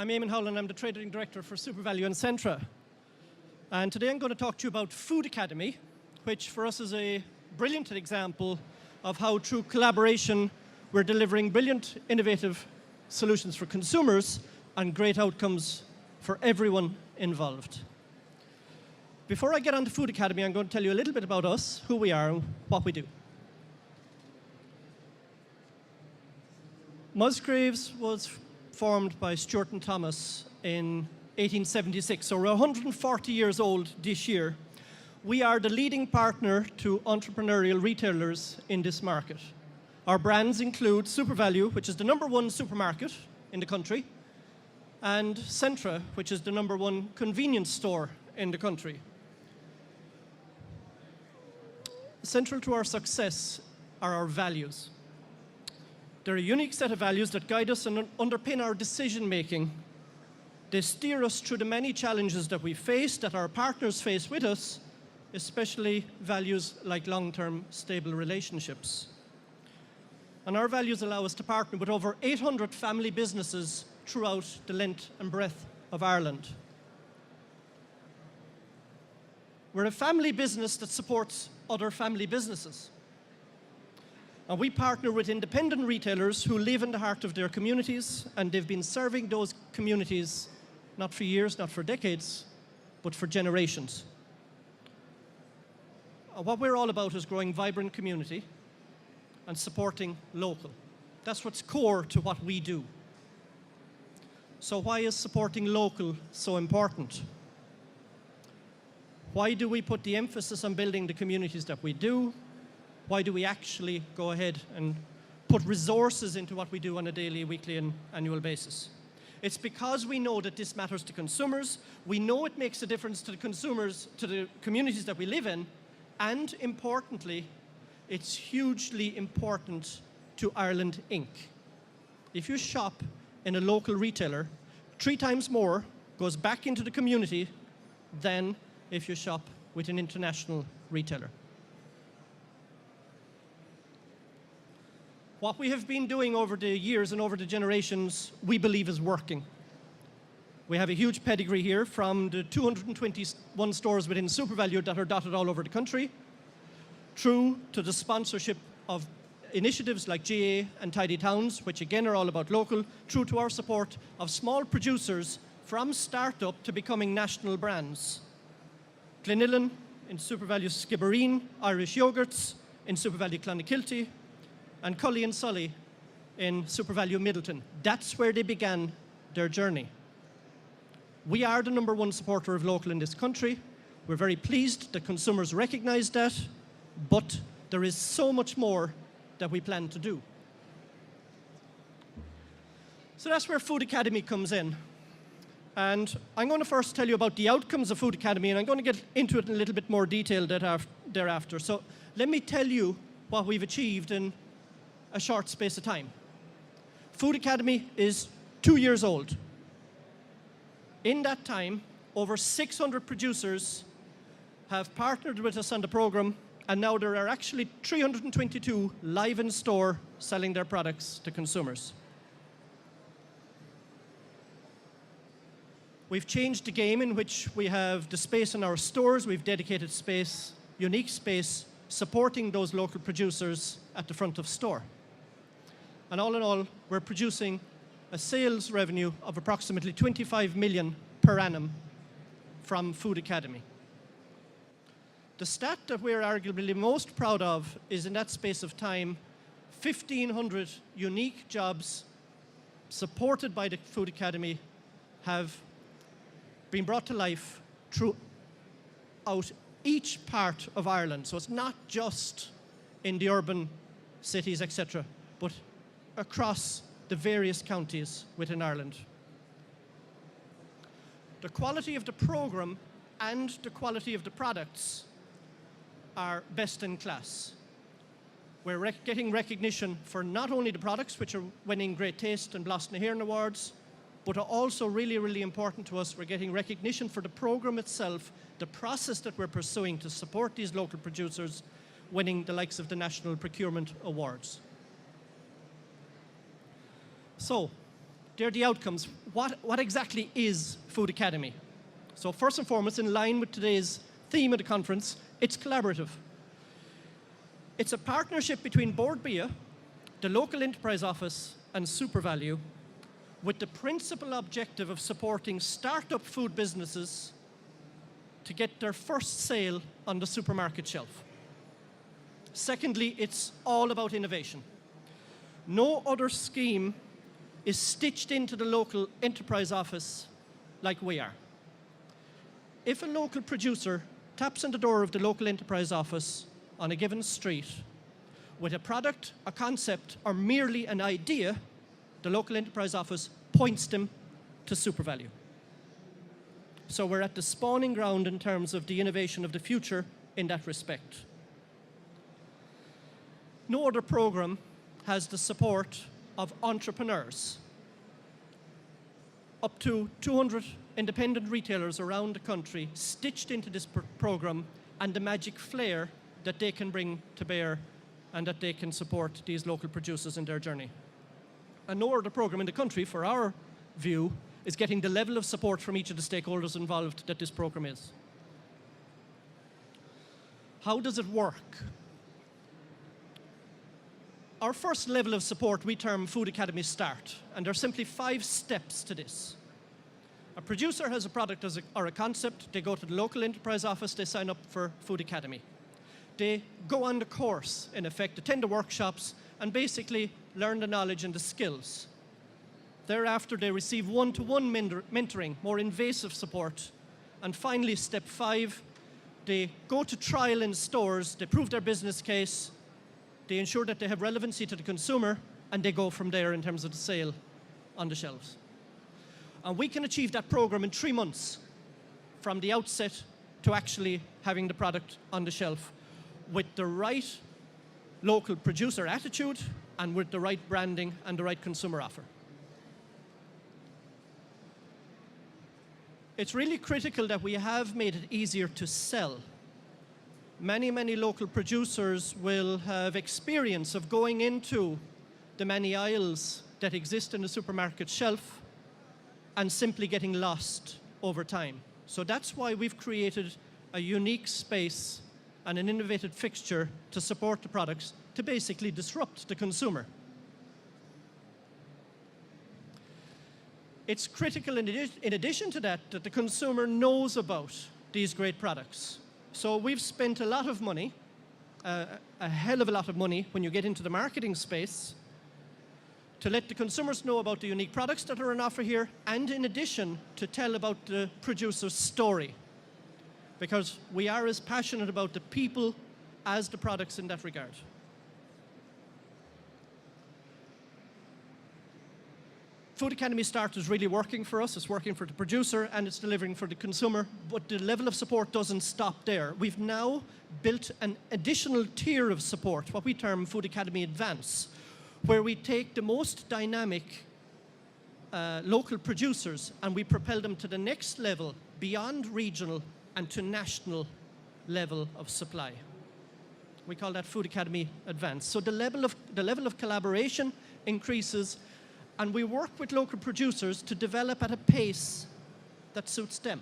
I'm Eamon Howell and I'm the Trading Director for SuperValu and Centra. And today I'm going to talk to you about Food Academy, which for us is a brilliant example of how through collaboration we're delivering brilliant, innovative solutions for consumers and great outcomes for everyone involved. Before I get on to Food Academy, I'm going to tell you a little bit about us, who we are and what we do. Musgraves was formed by Stuart and Thomas in 1876, so we're 140 years old this year. We are the leading partner to entrepreneurial retailers in this market. Our brands include SuperValu, which is the #1 supermarket in the country, and Centra, which is the #1 convenience store in the country. Central to our success are our values. They're a unique set of values that guide us and underpin our decision-making. They steer us through the many challenges that we face, that our partners face with us, especially values like long-term stable relationships. And our values allow us to partner with over 800 family businesses throughout the length and breadth of Ireland. We're a family business that supports other family businesses. And we partner with independent retailers who live in the heart of their communities, and they've been serving those communities not for years, not for decades, but for generations. What we're all about is growing vibrant community and supporting local. That's what's core to what we do. So why is supporting local so important? Why do we put the emphasis on building the communities that we do? Why do we actually go ahead and put resources into what we do on a daily, weekly, and annual basis? It's because we know that this matters to consumers. We know it makes a difference to the consumers, to the communities that we live in, and importantly, it's hugely important to Ireland Inc. If you shop in a local retailer, 3 times more goes back into the community than if you shop with an international retailer. What we have been doing over the years and over the generations, we believe is working. We have a huge pedigree here from the 221 stores within SuperValu that are dotted all over the country, through to the sponsorship of initiatives like GA and Tidy Towns, which again are all about local, through to our support of small producers from startup to becoming national brands. Glenillan in SuperValu Skibbereen, Irish Yogurts in SuperValu Clonakilty, and Cully and Sully in SuperValu Middleton. That's where they began their journey. We are the #1 supporter of local in this country. We're very pleased that consumers recognize that, but there is so much more that we plan to do. So that's where Food Academy comes in. And I'm going to first tell you about the outcomes of Food Academy, and I'm going to get into it in a little bit more detail thereafter. So let me tell you what we've achieved in a short space of time. Food Academy is 2 years old. In that time, over 600 producers have partnered with us on the program, and now there are actually 322 live in store selling their products to consumers. We've changed the game in which we have the space in our stores. We've dedicated space, unique space, supporting those local producers at the front of store. And all in all, we're producing a sales revenue of approximately 25 million per annum from Food Academy. The stat that we're arguably most proud of is in that space of time, 1,500 unique jobs supported by the Food Academy have been brought to life throughout each part of Ireland. So it's not just in the urban cities, etc., but across the various counties within Ireland. The quality of the program and the quality of the products are best in class. We're getting recognition for not only the products, which are winning Great Taste and Blossom na HÉireann awards, but also really, really important to us, we're getting recognition for the program itself, the process that we're pursuing to support these local producers, winning the likes of the National Procurement Awards. So, they're the outcomes. What exactly is Food Academy? So first and foremost, in line with today's theme of the conference, it's collaborative. It's a partnership between Board Bia, the local enterprise office, and SuperValue, with the principal objective of supporting startup food businesses to get their first sale on the supermarket shelf. Secondly, it's all about innovation. No other scheme is stitched into the local enterprise office like we are. If a local producer taps on the door of the local enterprise office on a given street with a product, a concept, or merely an idea, the local enterprise office points them to SuperValue. So we're at the spawning ground in terms of the innovation of the future in that respect. No other program has the support of entrepreneurs. Up to 200 independent retailers around the country stitched into this program, and the magic flair that they can bring to bear and that they can support these local producers in their journey. And no other program in the country, for our view, is getting the level of support from each of the stakeholders involved that this program is. How does it work? Our first level of support we term Food Academy Start, and there are simply 5 steps to this. A producer has a product or a concept, they go to the local enterprise office, they sign up for Food Academy. They go on the course, in effect, attend the workshops, and basically learn the knowledge and the skills. Thereafter, they receive one-to-one mentoring, more invasive support. And finally, step 5, they go to trial in stores, they prove their business case, they ensure that they have relevancy to the consumer, and they go from there in terms of the sale on the shelves. And we can achieve that program in 3 months from the outset to actually having the product on the shelf with the right local producer attitude and with the right branding and the right consumer offer. It's really critical that we have made it easier to sell. Many local producers will have experience of going into the many aisles that exist in the supermarket shelf and simply getting lost over time. So that's why we've created a unique space and an innovative fixture to support the products to basically disrupt the consumer. It's critical in addition to that the consumer knows about these great products. So we've spent a lot of money, a hell of a lot of money when you get into the marketing space, to let the consumers know about the unique products that are on offer here, and in addition to tell about the producer's story. Because we are as passionate about the people as the products in that regard. Food Academy Start is really working for us. It's working for the producer and it's delivering for the consumer, but the level of support doesn't stop there. We've now built an additional tier of support, what we term Food Academy Advance, where we take the most dynamic local producers and we propel them to the next level beyond regional and to national level of supply. We call that Food Academy Advance. So the level of collaboration increases, and we work with local producers to develop at a pace that suits them.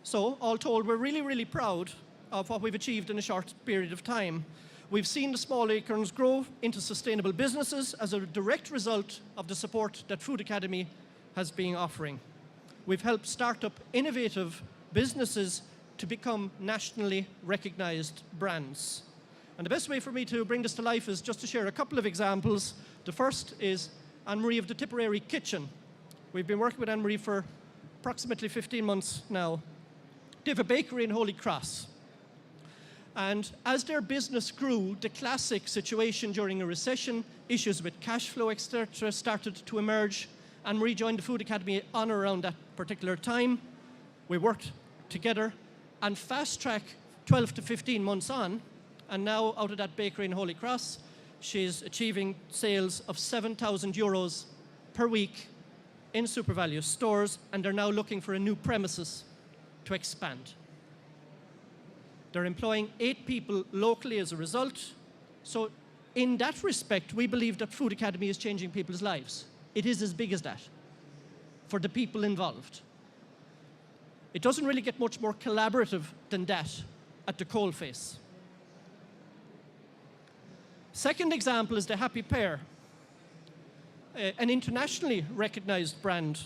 So, all told, we're really proud of what we've achieved in a short period of time. We've seen the small acorns grow into sustainable businesses as a direct result of the support that Food Academy has been offering. We've helped start up innovative businesses to become nationally recognized brands. And the best way for me to bring this to life is just to share a couple of examples. The first is Anne-Marie of the Tipperary Kitchen. We've been working with Anne-Marie for approximately 15 months now. They have a bakery in Holy Cross. And as their business grew, the classic situation during a recession, issues with cash flow, etc., started to emerge. Anne-Marie joined the Food Academy on or around that particular time. We worked together and fast-track 12 to 15 months on, and now out of that bakery in Holy Cross, she's achieving sales of €7,000 per week in SuperValue stores, and they're now looking for a new premises to expand. They're employing 8 people locally as a result. So in that respect, we believe that Food Academy is changing people's lives. It is as big as that for the people involved. It doesn't really get much more collaborative than that at the coalface. Second example is the Happy Pear, an internationally recognized brand.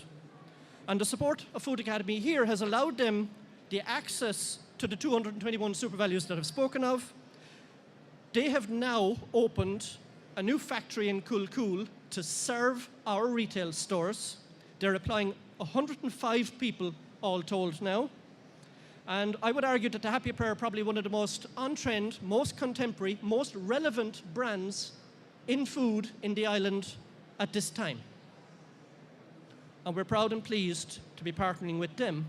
And the support of Food Academy here has allowed them the access to the 221 super values that I've spoken of. They have now opened a new factory in Cool to serve our retail stores. They're employing 105 people all told now. And I would argue that the Happy Pear are probably one of the most on-trend, most contemporary, most relevant brands in food in the island at this time. And we're proud and pleased to be partnering with them,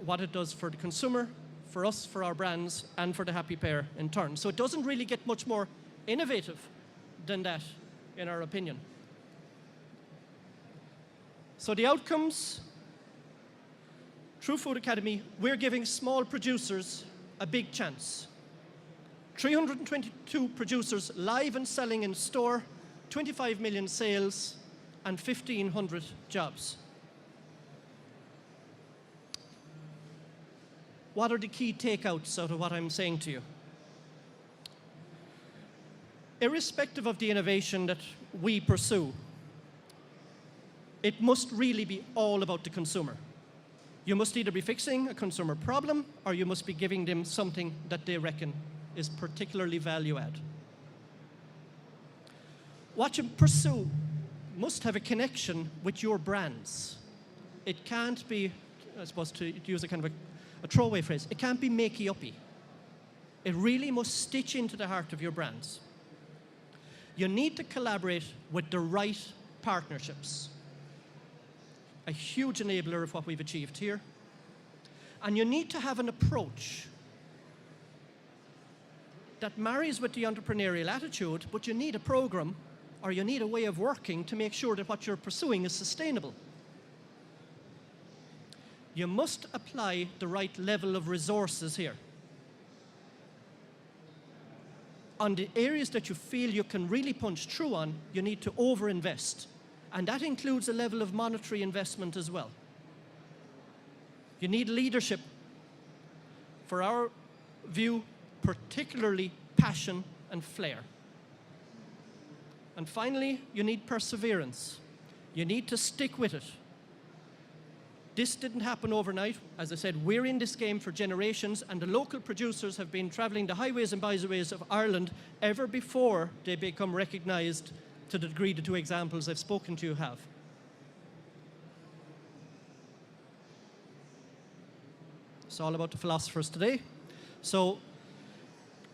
what it does for the consumer, for us, for our brands, and for the Happy Pear in turn. So it doesn't really get much more innovative than that, in our opinion. So the outcomes, through Food Academy, we're giving small producers a big chance. 322 producers live and selling in store, 25 million sales, and 1,500 jobs. What are the key takeouts out of what I'm saying to you? Irrespective of the innovation that we pursue, it must really be all about the consumer. You must either be fixing a consumer problem or you must be giving them something that they reckon is particularly value add. What you pursue must have a connection with your brands. It can't be, I suppose to use a kind of a throwaway phrase, it can't be makey-uppy. It really must stitch into the heart of your brands. You need to collaborate with the right partnerships. A huge enabler of what we've achieved here. And you need to have an approach that marries with the entrepreneurial attitude, but you need a program or you need a way of working to make sure that what you're pursuing is sustainable. You must apply the right level of resources here. On the areas that you feel you can really punch through on, you need to overinvest. And that includes a level of monetary investment as well. You need leadership. For our view, particularly passion and flair. And finally, you need perseverance. You need to stick with it. This didn't happen overnight. As I said, we're in this game for generations, and the local producers have been traveling the highways and byways of Ireland ever before they become recognized to the degree the two examples I've spoken to you have. It's all about the philosophers today. So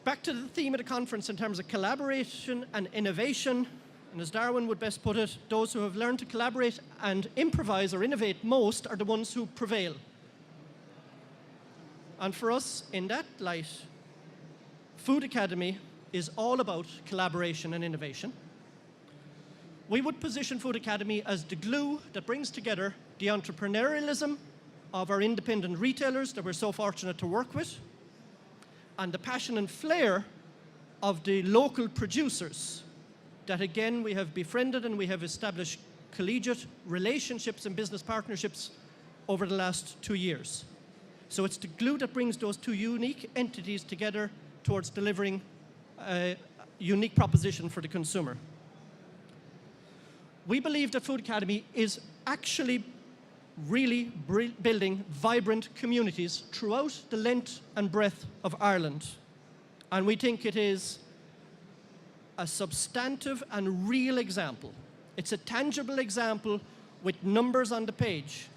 back to the theme of the conference in terms of collaboration and innovation. And as Darwin would best put it, those who have learned to collaborate and improvise or innovate most are the ones who prevail. And for us, in that light, Food Academy is all about collaboration and innovation. We would position Food Academy as the glue that brings together the entrepreneurialism of our independent retailers that we're so fortunate to work with, and the passion and flair of the local producers that, again, we have befriended and we have established collegiate relationships and business partnerships over the last 2 years. So it's the glue that brings those two unique entities together towards delivering a unique proposition for the consumer. We believe that Food Academy is actually really building vibrant communities throughout the length and breadth of Ireland. And we think it is a substantive and real example. It's a tangible example with numbers on the page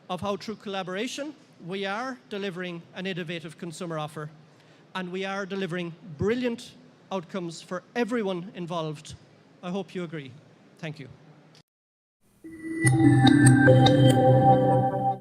of how through collaboration we are delivering an innovative consumer offer, and we are delivering brilliant outcomes for everyone involved. I hope you agree. Thank you.